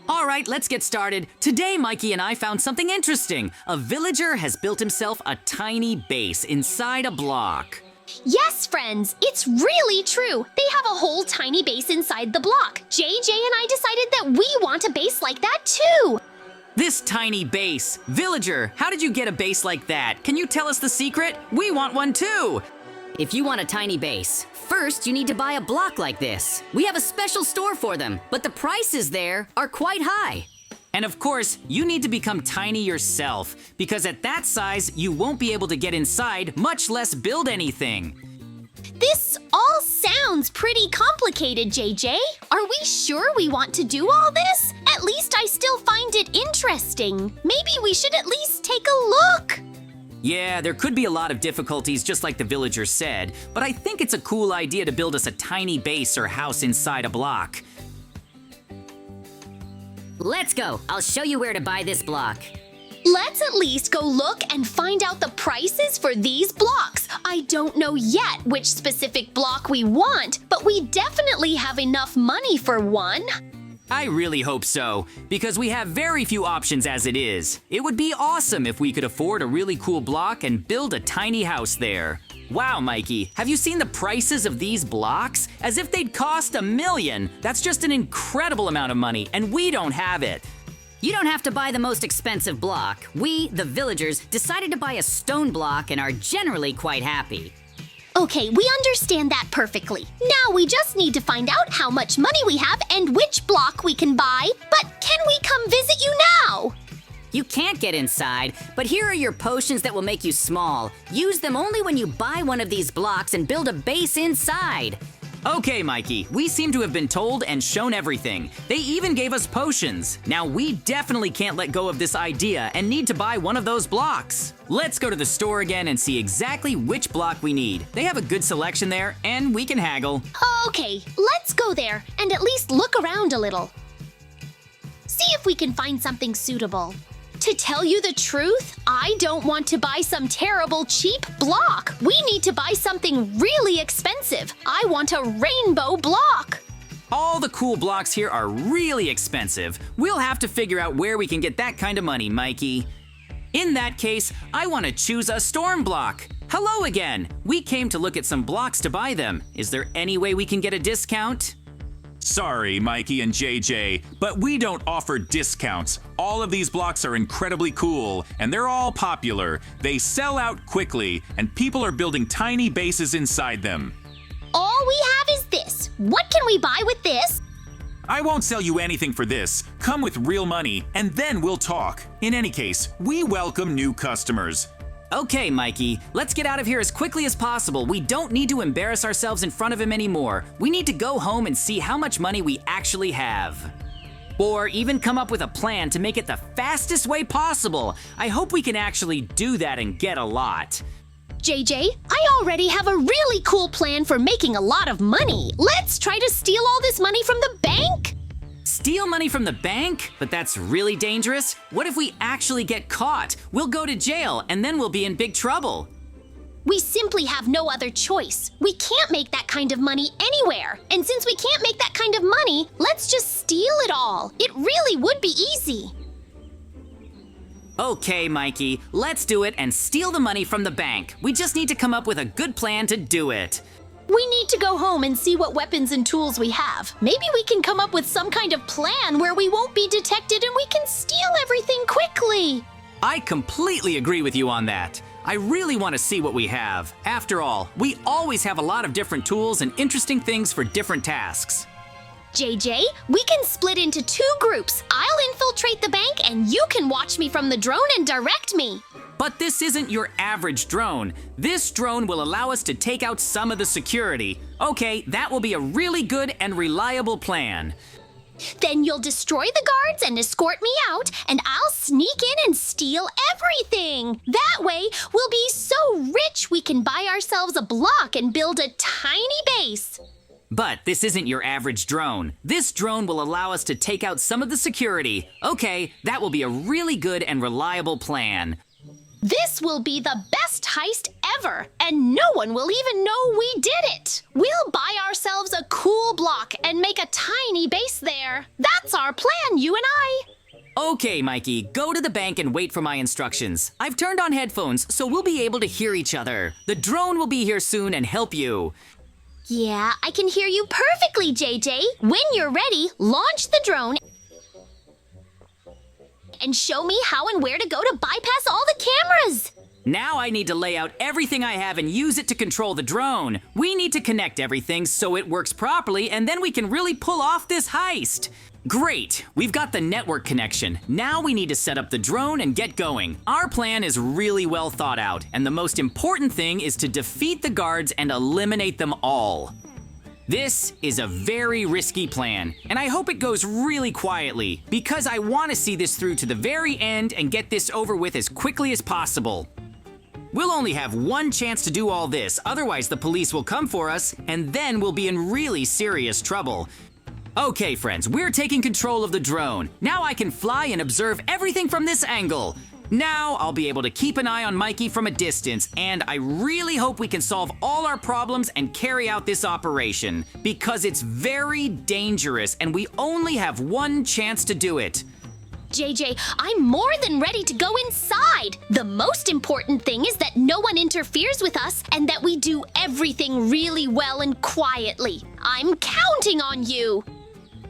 All right, let's get started. Today, Mikey and I found something interesting. A villager has built himself a tiny base inside a block. Yes, friends, it's really true. They have a whole tiny base inside the block. JJ and I decided that we want a base like that too. This tiny base. Villager, how did you get a base like that? Can you tell us the secret? We want one too. If you want a tiny base, first you need to buy a block like this. We have a special store for them, but the prices there are quite high. And of course, you need to become tiny yourself, because at that size, you won't be able to get inside, much less build anything. This all sounds pretty complicated, JJ. Are we sure we want to do all this? At least I still find it interesting. Maybe we should at least take a look. Yeah, there could be a lot of difficulties, just like the villager said, but I think it's a cool idea to build us a tiny base or house inside a block. Let's go. I'll show you where to buy this block. Let's at least go look and find out the prices for these blocks. I don't know yet which specific block we want, but we definitely have enough money for one. I really hope so, because we have very few options as it is. It would be awesome if we could afford a really cool block and build a tiny house there. Wow, Mikey, have you seen the prices of these blocks? As if they'd cost $1 million. That's just an incredible amount of money, and we don't have it. You don't have to buy the most expensive block. We, the villagers, decided to buy a stone block and are generally quite happy. Okay, we understand that perfectly. Now we just need to find out how much money we have and which block we can buy. But can we come visit you now? You can't get inside, but here are your potions that will make you small. Use them only when you buy one of these blocks and build a base inside. Okay, Mikey, we seem to have been told and shown everything. They even gave us potions. Now we definitely can't let go of this idea and need to buy one of those blocks. Let's go to the store again and see exactly which block we need. They have a good selection there, and we can haggle. Okay, let's go there and at least look around a little. See if we can find something suitable. To tell you the truth, I don't want to buy some terrible cheap block. We need to buy something really expensive. I want a rainbow block. All the cool blocks here are really expensive. We'll have to figure out where we can get that kind of money, Mikey. In that case, I want to choose a storm block. Hello again. We came to look at some blocks to buy them. Is there any way we can get a discount? Sorry, Mikey and JJ, but we don't offer discounts. All of these blocks are incredibly cool, and they're all popular. They sell out quickly, and people are building tiny bases inside them. All we have is this. What can we buy with this? I won't sell you anything for this. Come with real money, and then we'll talk. In any case, we welcome new customers. Okay, Mikey, let's get out of here as quickly as possible. We don't need to embarrass ourselves in front of him anymore. We need to go home and see how much money we actually have. Or even come up with a plan to make it the fastest way possible. I hope we can actually do that and get a lot. JJ, I already have a really cool plan for making a lot of money. Let's try to steal all this money from the bank. Steal money from the bank? But that's really dangerous. What if we actually get caught? We'll go to jail, and then we'll be in big trouble. We simply have no other choice. We can't make that kind of money anywhere. And since we can't make that kind of money, let's just steal it all. It really would be easy. Okay, Mikey, let's do it and steal the money from the bank. We just need to come up with a good plan to do it. We need to go home and see what weapons and tools we have. Maybe we can come up with some kind of plan where we won't be detected and we can steal everything quickly. I completely agree with you on that. I really want to see what we have. After all, we always have a lot of different tools and interesting things for different tasks. JJ, we can split into 2 groups. I'll infiltrate the bank and you can watch me from the drone and direct me. But this isn't your average drone. This drone will allow us to take out some of the security. Okay, that will be a really good and reliable plan. Then you'll destroy the guards and escort me out, and I'll sneak in and steal everything. That way, we'll be so rich we can buy ourselves a block and build a tiny base. But this isn't your average drone. This drone will allow us to take out some of the security. Okay, that will be a really good and reliable plan. This will be the best heist ever, and no one will even know we did it. We'll buy ourselves a cool block and make a tiny base there. That's our plan, you and I. Okay, Mikey, go to the bank and wait for my instructions. I've turned on headphones, so we'll be able to hear each other. The drone will be here soon and help you. Yeah, I can hear you perfectly, JJ. When you're ready, launch the drone and show me how and where to go to bypass all the cameras. Now I need to lay out everything I have and use it to control the drone. We need to connect everything so it works properly, and then we can really pull off this heist. Great, we've got the network connection. Now we need to set up the drone and get going. Our plan is really well thought out, and the most important thing is to defeat the guards and eliminate them all. This is a very risky plan, and I hope it goes really quietly, because I want to see this through to the very end and get this over with as quickly as possible. We'll only have one chance to do all this, otherwise the police will come for us, and then we'll be in really serious trouble. Okay, friends, we're taking control of the drone. Now I can fly and observe everything from this angle. Now I'll be able to keep an eye on Mikey from a distance, and I really hope we can solve all our problems and carry out this operation, because it's very dangerous and we only have one chance to do it. JJ, I'm more than ready to go inside. The most important thing is that no one interferes with us and that we do everything really well and quietly. I'm counting on you.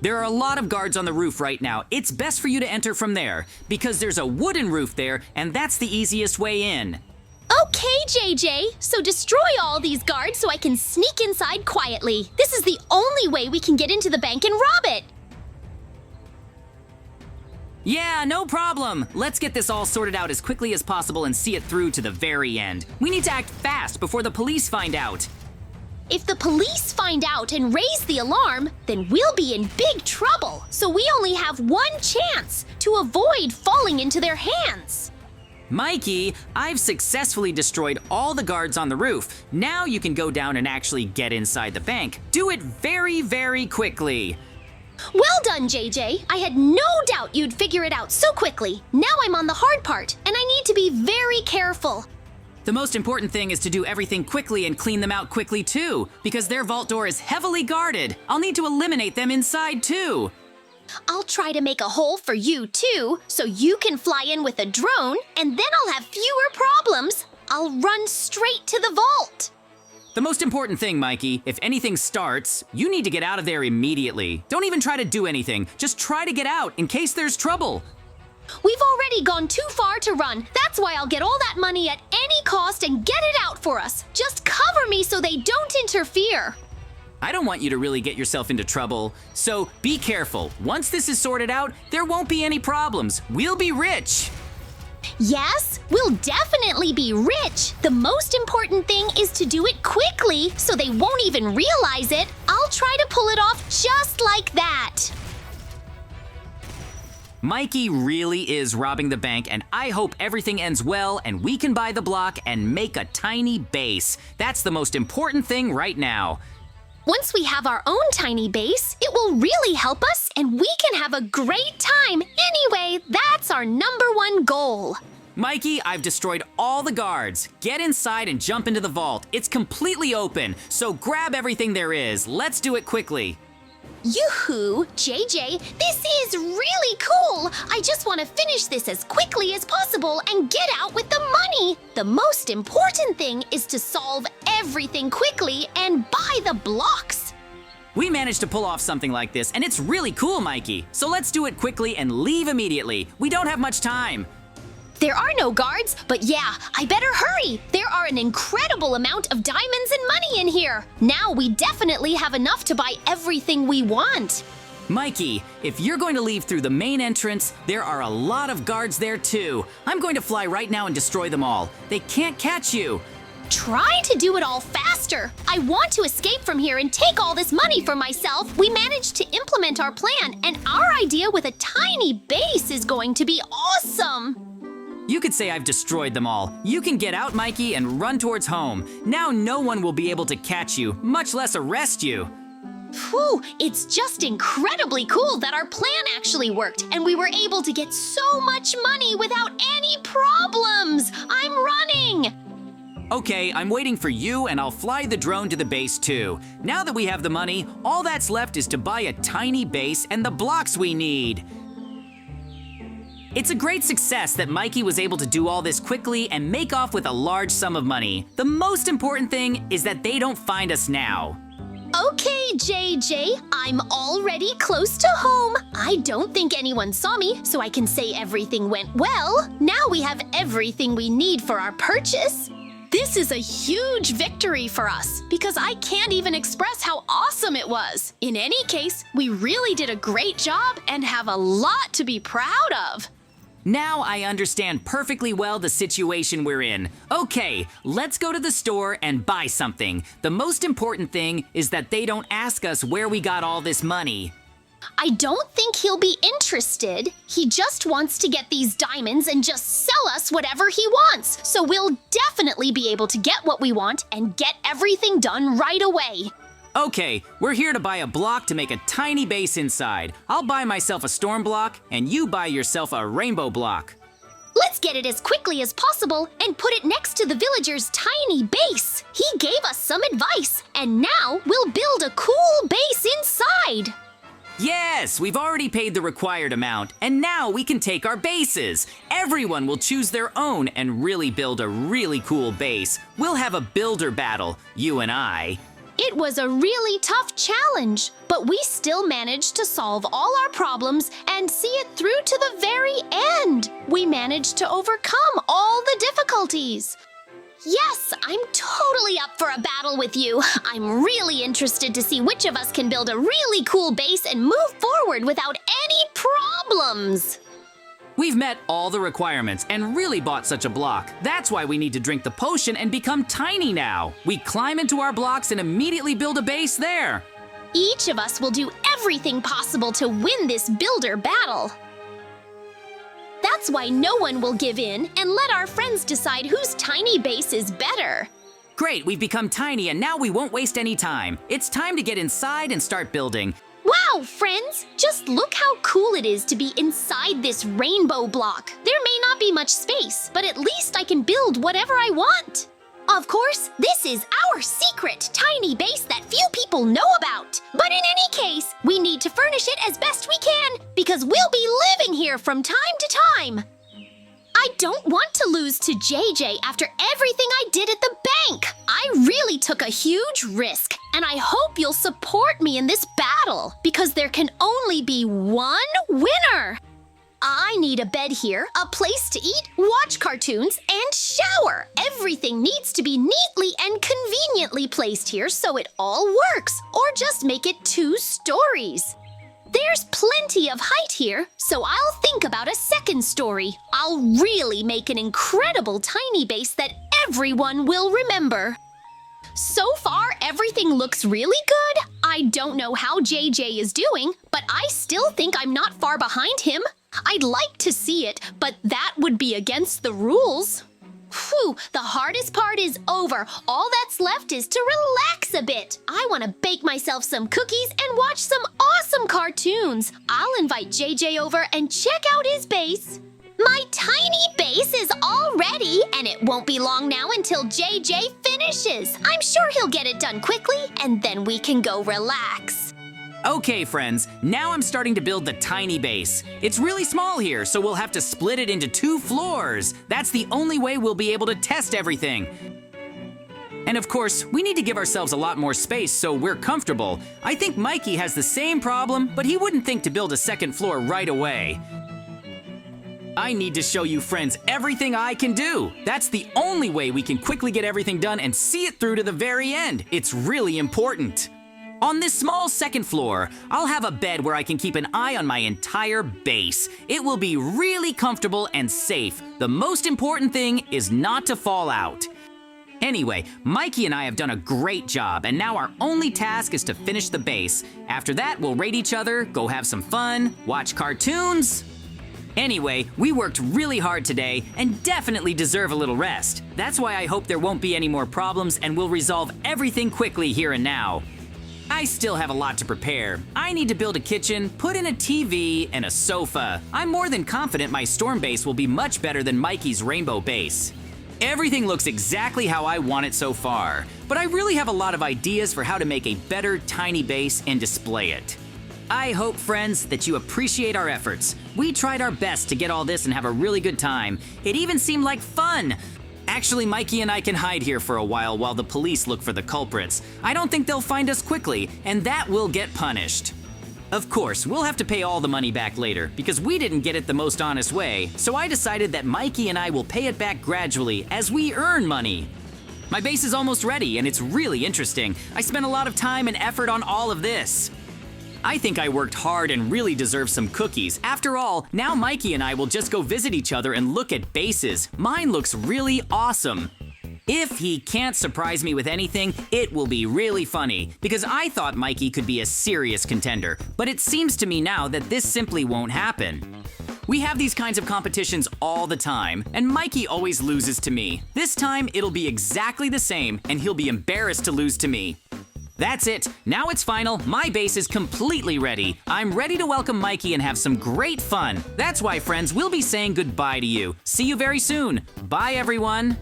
There are a lot of guards on the roof right now. It's best for you to enter from there, because there's a wooden roof there, and that's the easiest way in. Okay, JJ, so destroy all these guards so I can sneak inside quietly. This is the only way we can get into the bank and rob it. Yeah, no problem. Let's get this all sorted out as quickly as possible and see it through to the very end. We need to act fast before the police find out. If the police find out and raise the alarm, then we'll be in big trouble. So we only have one chance to avoid falling into their hands. Mikey, I've successfully destroyed all the guards on the roof. Now you can go down and actually get inside the bank. Do it very, very quickly. Well done, JJ. I had no doubt you'd figure it out so quickly. Now I'm on the hard part, and I need to be very careful. The most important thing is to do everything quickly and clean them out quickly too, because their vault door is heavily guarded. I'll need to eliminate them inside too. I'll try to make a hole for you too, so you can fly in with a drone, and then I'll have fewer problems. I'll run straight to the vault. The most important thing, Mikey, if anything starts, you need to get out of there immediately. Don't even try to do anything. Just try to get out in case there's trouble. We've already gone too far to run. That's why I'll get all that money at any cost and get it out for us. Just cover me so they don't interfere. I don't want you to really get yourself into trouble, so be careful. Once this is sorted out, there won't be any problems. We'll be rich. Yes, we'll definitely be rich. The most important thing is to do it quickly so they won't even realize it. I'll try to pull it off just like that. Mikey really is robbing the bank, and I hope everything ends well and we can buy the block and make a tiny base. That's the most important thing right now. Once we have our own tiny base, it will really help us and we can have a great time. Anyway, that's our #1 goal. Mikey, I've destroyed all the guards. Get inside and jump into the vault. It's completely open, so grab everything there is. Let's do it quickly. Yoo-hoo, JJ, this is really cool. I just want to finish this as quickly as possible and get out with the money. The most important thing is to solve everything quickly and buy the blocks. We managed to pull off something like this, and it's really cool, Mikey. So let's do it quickly and leave immediately. We don't have much time. There are no guards, but yeah, I better hurry. There are an incredible amount of diamonds and money in here. Now we definitely have enough to buy everything we want. Mikey, if you're going to leave through the main entrance, there are a lot of guards there too. I'm going to fly right now and destroy them all. They can't catch you. Try to do it all faster. I want to escape from here and take all this money for myself. We managed to implement our plan, and our idea with a tiny base is going to be awesome. You could say I've destroyed them all. You can get out, Mikey, and run towards home. Now no one will be able to catch you, much less arrest you. Whew, it's just incredibly cool that our plan actually worked and we were able to get so much money without any problems. I'm running. Okay, I'm waiting for you and I'll fly the drone to the base too. Now that we have the money, all that's left is to buy a tiny base and the blocks we need. It's a great success that Mikey was able to do all this quickly and make off with a large sum of money. The most important thing is that they don't find us now. Okay, JJ, I'm already close to home. I don't think anyone saw me, so I can say everything went well. Now we have everything we need for our purchase. This is a huge victory for us because I can't even express how awesome it was. In any case, we really did a great job and have a lot to be proud of. Now I understand perfectly well the situation we're in. Okay, let's go to the store and buy something. The most important thing is that they don't ask us where we got all this money. I don't think he'll be interested. He just wants to get these diamonds and just sell us whatever he wants. So we'll definitely be able to get what we want and get everything done right away. Okay, we're here to buy a block to make a tiny base inside. I'll buy myself a storm block, and you buy yourself a rainbow block. Let's get it as quickly as possible and put it next to the villager's tiny base. He gave us some advice, and now we'll build a cool base inside. Yes, we've already paid the required amount, and now we can take our bases. Everyone will choose their own and really build a really cool base. We'll have a builder battle, you and I. It was a really tough challenge, but we still managed to solve all our problems and see it through to the very end. We managed to overcome all the difficulties. Yes, I'm totally up for a battle with you. I'm really interested to see which of us can build a really cool base and move forward without any problems. We've met all the requirements and really bought such a block. That's why we need to drink the potion and become tiny now. We climb into our blocks and immediately build a base there. Each of us will do everything possible to win this builder battle. That's why no one will give in and let our friends decide whose tiny base is better. Great, we've become tiny and now we won't waste any time. It's time to get inside and start building. Wow, friends! Just look how cool it is to be inside this rainbow block. There may not be much space, but at least I can build whatever I want. Of course, this is our secret tiny base that few people know about. But in any case, we need to furnish it as best we can because we'll be living here from time to time. I don't want to lose to JJ after everything I did at the bank. I really took a huge risk, and I hope you'll support me in this battle because there can only be one winner. I need a bed here, a place to eat, watch cartoons, and shower. Everything needs to be neatly and conveniently placed here so it all works, or just make it 2 stories. There's plenty of height here, so I'll think about a second story. I'll really make an incredible tiny base that everyone will remember. So far, everything looks really good. I don't know how JJ is doing, but I still think I'm not far behind him. I'd like to see it, but that would be against the rules. Whew, the hardest part is over. All that's left is to relax a bit. I want to bake myself some cookies and watch some awesome cartoons. I'll invite JJ over and check out his base. My tiny base is all ready, and it won't be long now until JJ finishes. I'm sure he'll get it done quickly, and then we can go relax. Okay, friends, now I'm starting to build the tiny base. It's really small here, so we'll have to split it into 2 floors. That's the only way we'll be able to test everything. And of course, we need to give ourselves a lot more space so we're comfortable. I think Mikey has the same problem, but he wouldn't think to build a 2nd floor right away. I need to show you friends everything I can do. That's the only way we can quickly get everything done and see it through to the very end. It's really important. On this small 2nd floor, I'll have a bed where I can keep an eye on my entire base. It will be really comfortable and safe. The most important thing is not to fall out. Anyway, Mikey and I have done a great job, and now our only task is to finish the base. After that, we'll rate each other, go have some fun, watch cartoons. Anyway, we worked really hard today and definitely deserve a little rest. That's why I hope there won't be any more problems and we'll resolve everything quickly here and now. I still have a lot to prepare. I need to build a kitchen, put in a TV, and a sofa. I'm more than confident my storm base will be much better than Mikey's rainbow base. Everything looks exactly how I want it so far, but I really have a lot of ideas for how to make a better tiny base and display it. I hope, friends, that you appreciate our efforts. We tried our best to get all this and have a really good time. It even seemed like fun. Actually, Mikey and I can hide here for a while the police look for the culprits. I don't think they'll find us quickly, and that will get punished. Of course, we'll have to pay all the money back later because we didn't get it the most honest way, so I decided that Mikey and I will pay it back gradually as we earn money. My base is almost ready and it's really interesting. I spent a lot of time and effort on all of this. I think I worked hard and really deserve some cookies. After all, now Mikey and I will just go visit each other and look at bases. Mine looks really awesome. If he can't surprise me with anything, it will be really funny, because I thought Mikey could be a serious contender, but it seems to me now that this simply won't happen. We have these kinds of competitions all the time, and Mikey always loses to me. This time, it'll be exactly the same, and he'll be embarrassed to lose to me. That's it. Now it's final. My base is completely ready. I'm ready to welcome Mikey and have some great fun. That's why, friends, we'll be saying goodbye to you. See you very soon. Bye, everyone.